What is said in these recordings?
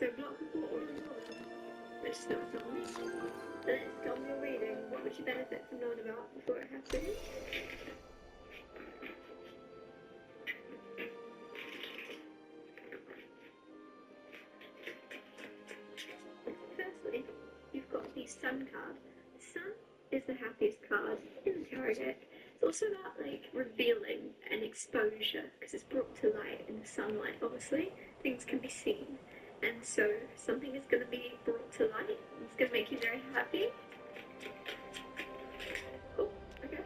So block before or resolve. Which is not something. Then it's on your reading. What would you benefit from knowing about before it happens? Firstly, you've got the Sun card. The Sun is the happiest card in the tarot deck. It's also about like revealing and exposure because it's brought to light in the sunlight. Obviously, things can be seen, and so something is going to be brought to light. It's going to make you very happy. Oh, okay.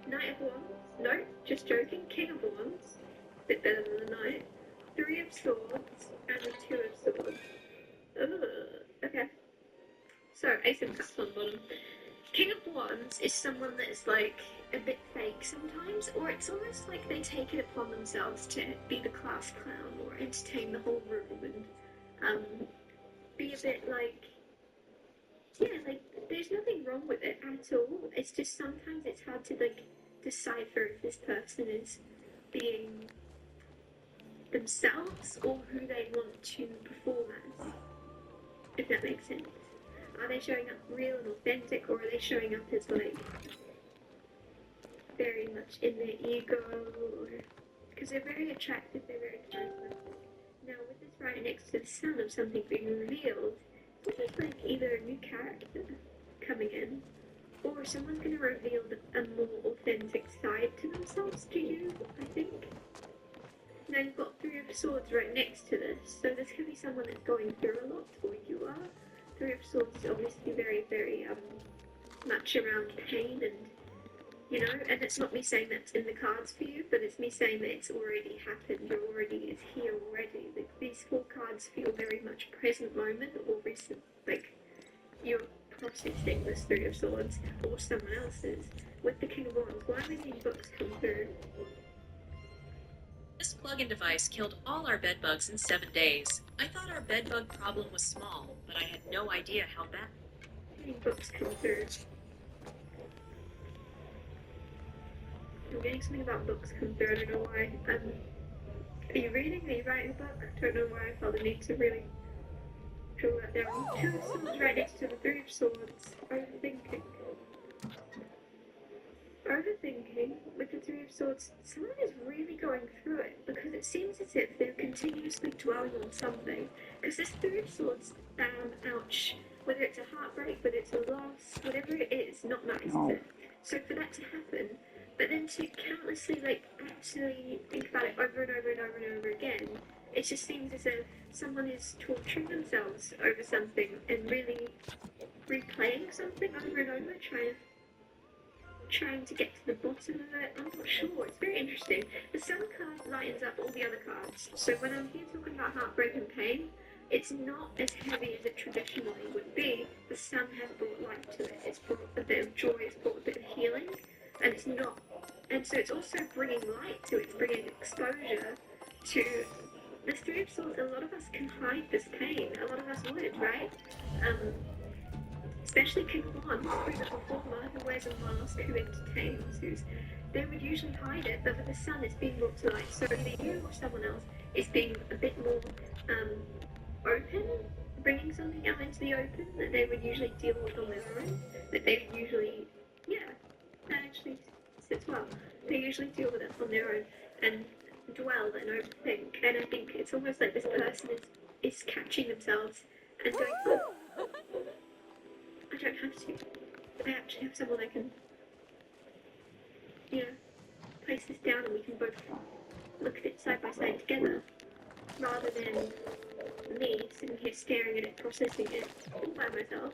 Knight of Wands. No, just joking. King of Wands. A bit better than the Knight. Three of Swords and the Two of Swords. Okay. So, Ace of Cups on the bottom. King of Wands is someone that is like a bit fake sometimes, or it's almost like they take it upon themselves to be the class clown or entertain the whole room and be a bit like, yeah, like there's nothing wrong with it at all. It's just sometimes it's hard to like decipher if this person is being themselves or who they want to perform as, if that makes sense. Are they showing up real and authentic, or are they showing up as like very much in their ego? Because they're very attractive, they're very charismatic. Now with this right next to the Sun of something being revealed, it's almost like either a new character coming in, or someone's going to reveal a more authentic side to themselves to you, I think. Now you've got Three of Swords right next to this, so this could be someone that's going through a lot, or you are. Three of Swords is obviously very, very much around pain and, you know, and it's not me saying that's in the cards for you, but it's me saying that it's already happened, it's here already. Like, these four cards feel very much present moment or recent, like you're processing this Three of Swords or someone else's. With the King of Wands, why are we seeing books come through? This plug-in device killed all our bedbugs in 7 days. I thought our bedbug problem was small, but I had no idea how bad. Books come through. I'm getting something about books come through, I don't know why. Are you reading? Are you writing a book? I don't know why I felt the need to really drill that down. Two of Swords right next to the Three of Swords. Overthinking. Overthinking with the Three of Swords, someone is really going through it because it seems as if they're continuously dwelling on something. Because this Three of Swords, ouch, whether it's a heartbreak, whether it's a loss, whatever it is, not nice, is it? So for that to happen, but then to countlessly, like, actually think about it over and over and over and over again, it just seems as if someone is torturing themselves over something and really replaying something over and over, trying to get to the bottom of it. I'm not sure. It's very interesting. The Sun card lightens up all the other cards. So when I'm here talking about heartbreak and pain, it's not as heavy as it traditionally would be. The Sun has brought light to it. It's brought a bit of joy. It's brought a bit of healing. And it's not. And so it's also bringing light to it. It's bringing exposure to the Three of Swords. A lot of us can hide this pain. A lot of us would, right? Especially King of Wands, who's a performer, who wears a mask, who entertains, they would usually hide it, but with the Sun it's being brought to light. So either you or someone else is being a bit more open, bringing something out into the open that they would usually deal with on their own, that they would usually, that actually sits well. They usually deal with it on their own and dwell and overthink, and I think it's almost like this person is catching themselves and going, oh, I don't have to. I actually have someone I can, place this down and we can both look at it side by side together, rather than me sitting here staring at it, processing it all by myself.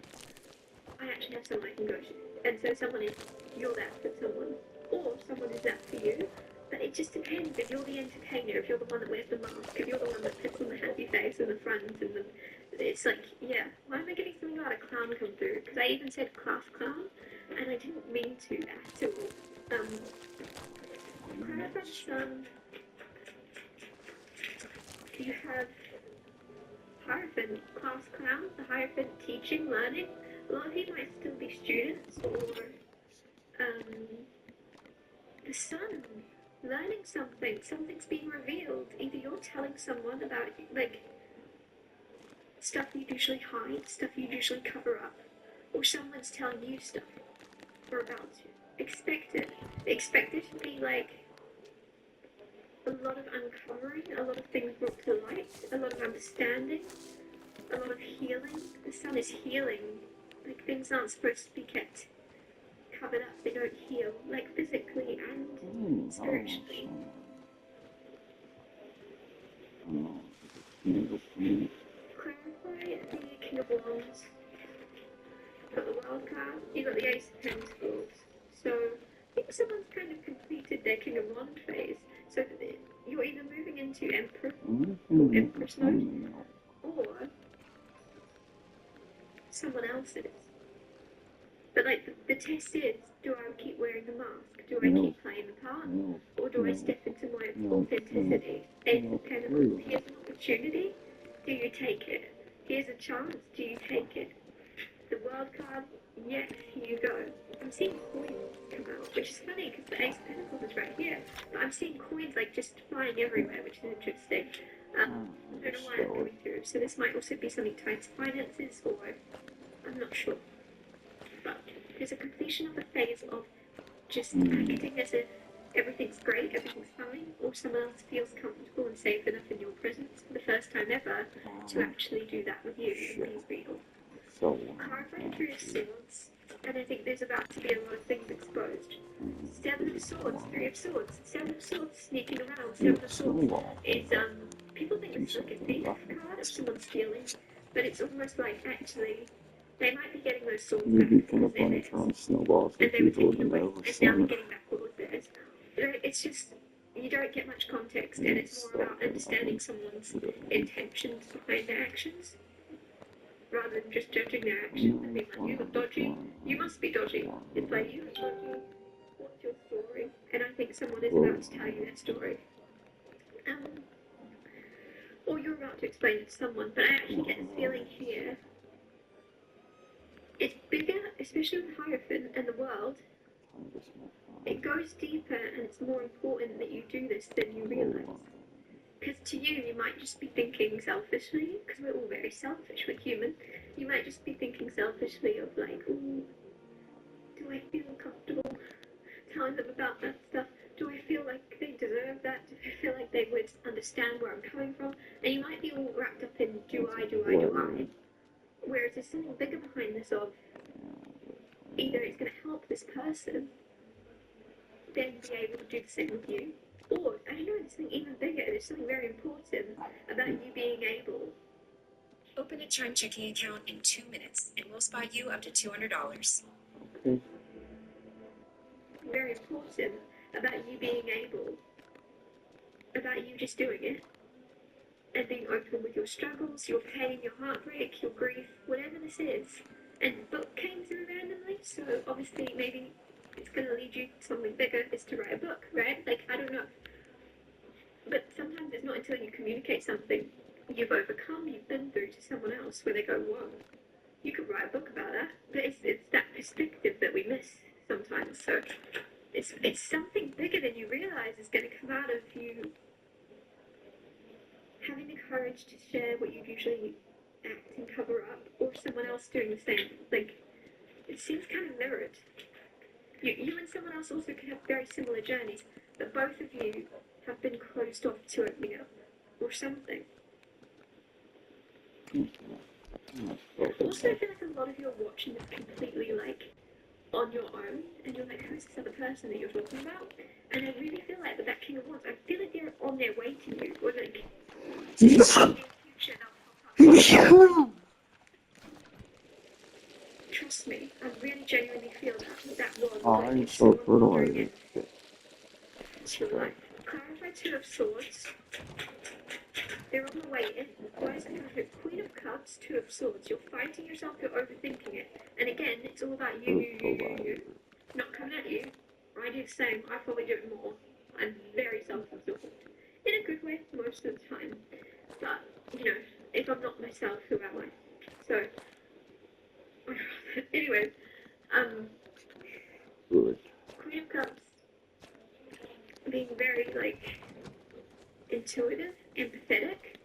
I actually have someone I can go to. And so someone is, you're that for someone, or someone is that for you. But it just depends if you're the entertainer, if you're the one that wears the mask, if you're the one that puts on the happy face in the front, and it's like, why am I getting something about a clown come through? Because I even said class clown, and I didn't mean to at all. Sun, you have Hierophant, class clown, the Hierophant teaching, learning. A lot of you might still be students, or the Sun, learning something, something's being revealed. Either you're telling someone about, like, stuff you usually hide, stuff you usually cover up, or someone's telling you stuff or about to. Expect it. Expect it to be like a lot of uncovering, a lot of things brought to light, a lot of understanding, a lot of healing. The sun is healing. Like, things aren't supposed to be kept covered up. They don't heal, like physically and spiritually. Clarify the King of Wands. You've got the World card, you've got the Ace of Pentacles. So I think someone's kind of completed their King of Wands phase. So you're either moving into Emperor or Empress mode, or someone else is. But like the test is, do I keep wearing the mask? Do I keep playing the part? Or do I step into my authenticity? Ace of Pentacles, here's an opportunity, do you take it? Here's a chance, do you take it? The World card, yes, here you go. I'm seeing coins come out, which is funny because the Ace of Pentacles is right here. But I'm seeing coins like just flying everywhere, which is interesting. I don't know why I'm going through. So this might also be something tied to finances, or I'm not sure. But there's a completion of the phase of just acting as if everything's great, everything's fine, or someone else feels comfortable and safe enough in your presence for the first time ever to actually do that with you and be real. Clarifying Three of Swords, and I think there's about to be a lot of things exposed. Seven of Swords, Three of Swords, Seven of Swords sneaking around. Seven of Swords is people think it's like a thief card of someone stealing, but it's almost like actually they might be getting those swords back because they're theirs, and they were taken away, and now they're getting back what was theirs. It's just, you don't get much context, and it's more about understanding someone's intentions behind their actions, rather than just judging their actions and being like, you look dodgy, you must be dodgy. It's like, you look dodgy, what's your story? And I think someone is about to tell you their story. Or you're about to explain it to someone, but I actually get this feeling here. It's bigger, especially with Hierophant and the world. It goes deeper, and it's more important that you do this than you realise. Because to you, you might just be thinking selfishly, because we're all very selfish, we're human. You might just be thinking selfishly of like, ooh, do I feel comfortable telling them about that stuff? Do I feel like they deserve that? Do I feel like they would understand where I'm coming from? And you might be all wrapped up in do I? Whereas there's something bigger behind this of either it's going to help this person then be able to do the same with you, or, I don't know, there's something even bigger, there's something very important about you being able. Open a Chime checking account in 2 minutes, and we'll spot you up to $200. Very important about you being able, about you just doing it, and being open with your struggles, your pain, your heartbreak, your grief, whatever this is. And the book came through randomly, so obviously maybe it's going to lead you to something bigger, is to write a book, right? Like, I don't know. But sometimes it's not until you communicate something you've overcome, you've been through to someone else, where they go, whoa, you could write a book about that. But it's that perspective that we miss sometimes. So it's something bigger than you realise is going to come out of you having the courage to share what you usually act and cover up, or someone else doing the same. Like, it seems kind of mirrored. You and someone else also could have very similar journeys, but both of you have been closed off to opening up, or something. Also, I feel like a lot of you are watching this completely, like, on your own, and you're like, who's this other person that you're talking about? And I really feel like with that King of Wands, I feel like they're on their way to you, or like, in the future they'll pop up. Trust me, I really genuinely feel that one. I'm so fertile. Clarify Two of Swords. They're on the way in. Why is it Queen of Cups, Two of Swords? You're fighting yourself, you're overthinking it. And again, it's all about you. Not coming at you. I do the same. I probably do it more. I'm very self-absorbed. In a good way, most of the time. But, you know, if I'm not myself, who am I? So, anyway, Queen of Cups being very, like, intuitive, empathetic.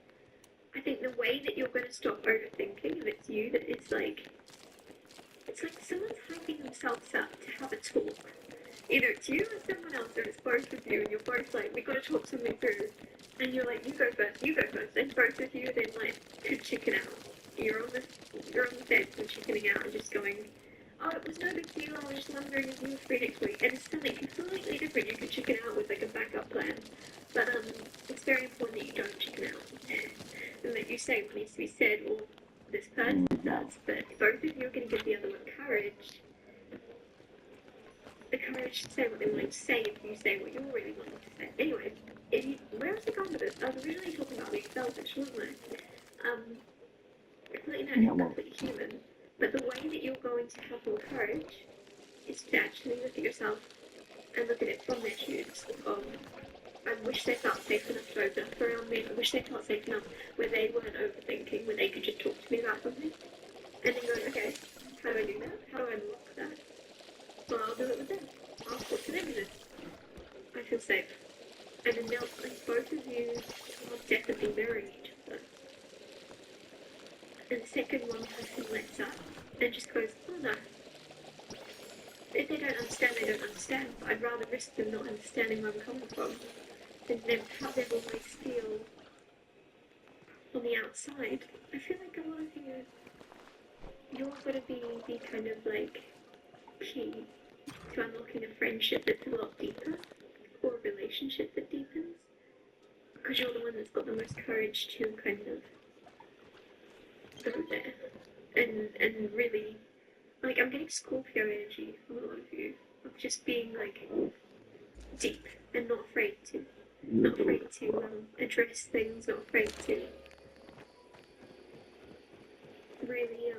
I think the way that you're going to stop overthinking, if it's you, that it's like someone's hyping themselves up to have a talk. Either it's you or someone else, or it's both of you, and you're both like, we've got to talk something through. And you're like, you go first, and both of you then like could chicken out. You're on the fence and chickening out and just going, oh, it was no big deal, I was just wondering if you were free next week. And it's something completely different. You could chicken out with like a backup plan. But it's very important that you don't chicken out. And that you say what needs to be said, or this person does. But both of you are going to give the other one courage. The courage to say what they want to say if you say what you're really wanting to say. Anyway, where was I going with this? I was originally talking about being selfish, wasn't I? Completely natural, completely human. But the way that you're going to have more courage is to actually look at yourself and look at it from their shoes of, I wish they felt safe enough to open up around me. I wish they felt safe enough where they weren't overthinking, where they could just talk to me about something. And then going, okay, how do I do that? How do I unlock that? Well, I'll do it with them. I'll talk to them in it. I feel safe. And then they'll, like, both of you are definitely mirroring each other. And the second one person lets up and just goes, oh no. If they don't understand, they don't understand. But I'd rather risk them not understanding where I'm coming from than them how they always feel on the outside. I feel like a lot of you're going to be the kind of like key to unlocking a friendship that's a lot deeper, or a relationship that deepens, because you're the one that's got the most courage to kind of go there and really, like, I'm getting Scorpio energy from a lot of you, of just being like deep and not afraid to address things, not afraid to really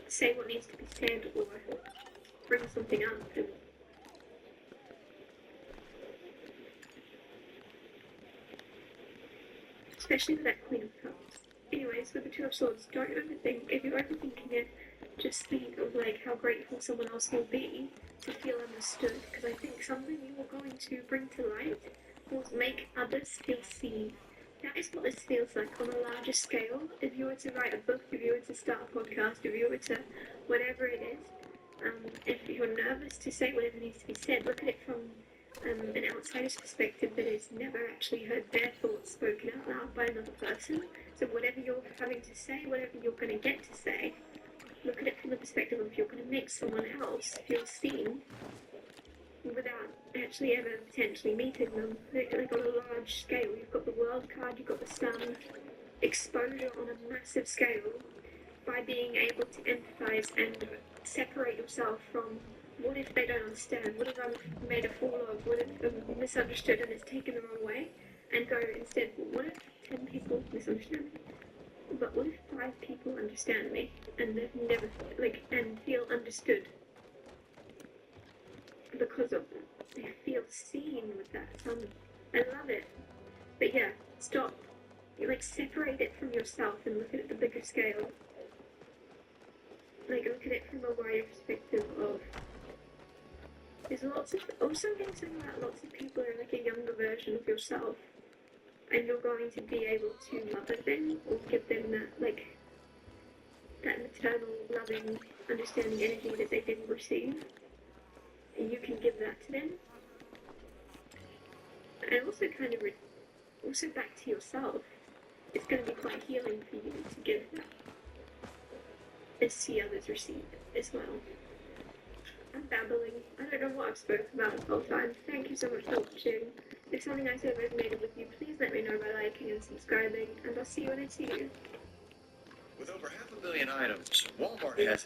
say what needs to be said, or bring something up. And especially with that Queen of Cups. Anyways, with the Two of Swords, don't overthink. If you're overthinking it, just think of like how grateful someone else will be to feel understood, because I think something you are going to bring to light will make others feel seen. That is what this feels like on a larger scale. If you were to write a book, if you were to start a podcast, if you were to whatever it is, if you're nervous to say whatever needs to be said, look at it from an outsider's perspective that has never actually heard their thoughts spoken out loud by another person. So whatever you're having to say, whatever you're going to get to say, look at it from the perspective of you're going to make someone else feel seen without actually ever potentially meeting them. Like on a large scale, you've got the world card, you've got the sun, exposure on a massive scale by being able to empathise and separate yourself from what if they don't understand, what if I'm made a fool of, what if I'm misunderstood and it's taken the wrong way, and go instead, what if 10 people misunderstand me? But what if 5 people understand me and they've never, like, and feel understood because of them? They feel seen with that. I love it. But yeah, stop. Like, separate it from yourself and look at it at the bigger scale. Like, look at it from a wider perspective of, there's lots of, also getting something about lots of people are like a younger version of yourself, and you're going to be able to mother them or give them that, like, that maternal, loving, understanding energy that they didn't receive, and you can give that to them. And also kind of, also back to yourself, it's going to be quite healing for you to give that, and see others receive it as well. I'm babbling. I don't know what I've spoken about this whole time. Thank you so much for watching. If something I said resonated with you, please let me know by liking and subscribing, and I'll see you when I see you. With over 500 million items, Walmart has